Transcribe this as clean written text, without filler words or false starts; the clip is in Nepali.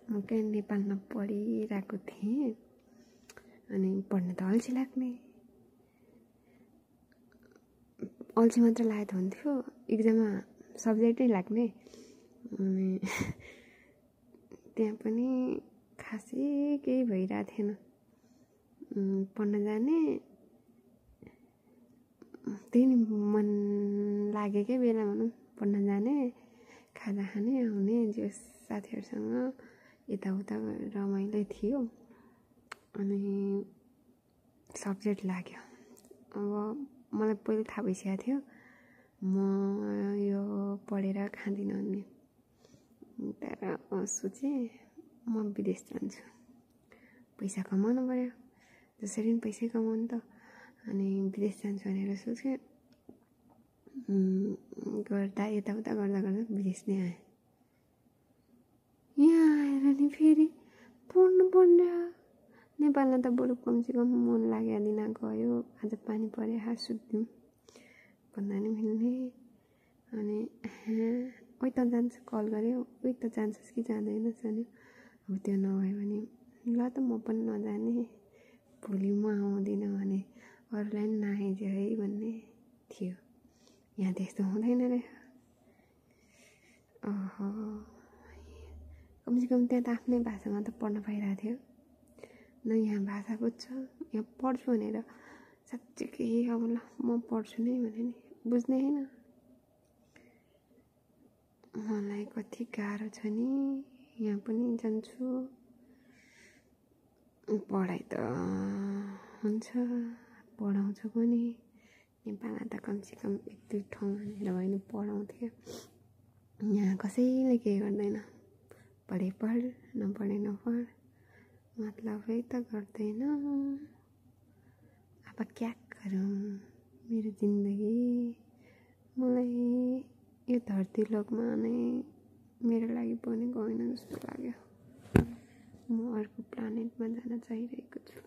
म के नेपालमा पढिरहेको थिएँ अनि पढ्न त अल्छी लाग्ने अल्छी मात्र लागेको हुन्थ्यो इक्जाममा सब्जेक्टै लाग्ने अनि त्यहाँ पनि खासै केही भइरहेको थिएन पढ्न जाने त्यही नि मन लागेकै बेला भनौँ पढ्न जाने खाजा खाने आउने जो साथीहरूसँग यताउता रमाइलो थियो अनि सब्जेक्ट लाग्यो अब मलाई पहिले थाहा भइसकेको थियो म यो पढेर खाँदिनँ भन्ने तर सोचेँ म विदेश जान्छु पैसा कमाउनु पर्यो जसरी पनि पैसै कमाउनु त अनि विदेश जान्छु भनेर सोचेँ गर्दा यताउता गर्दा गर्दा विदेश नै आएँ यहाँ आएर नि फेरि पढ्नु पर्ने नेपालमा त बरु कमसेकम मन लाग्यो दिन गयो आज पानी पऱ्यो हाँस सुत्थ्यौँ भन्दा नि मिल्ने अनि ओइ त जान्छ कल गऱ्यो ओइ त जान्छस् कि जाँदैनस् भन्यो अब त्यो नभयो भने ल त म पनि नजाने भोलि म आउँदिनँ भने अरूलाई पनि नआइज है भन्ने थियो यहाँ त्यस्तो हुँदैन रहेछ कमसेकम त्यहाँ त आफ्नै भाषामा त पढ्न पाइरहेको थियो न यहाँ भाषा बुझ्छ यहाँ पढ्छु भनेर साँच्चीकै अब ल म पढ्छु नै भने नि बुझ्ने होइन मलाई कति गाह्रो छ नि यहाँ पनि जान्छु पढाइ त हुन्छ पढाउँछ पनि नेपालमा त कमसेकम एक दुई ठाउँ भनेर भयो नि पढाउँथ्यो यहाँ कसैले केही गर्दैन पढे पढ नपढे नपढ मतलबै त गर्दैन अब क्या गरौँ मेरो जिन्दगी मलाई यो धरती लोकमा नै मेरो लागि बनेको होइन जस्तो लाग्यो म अर्को प्लानेटमा जान चाहिरहेको छु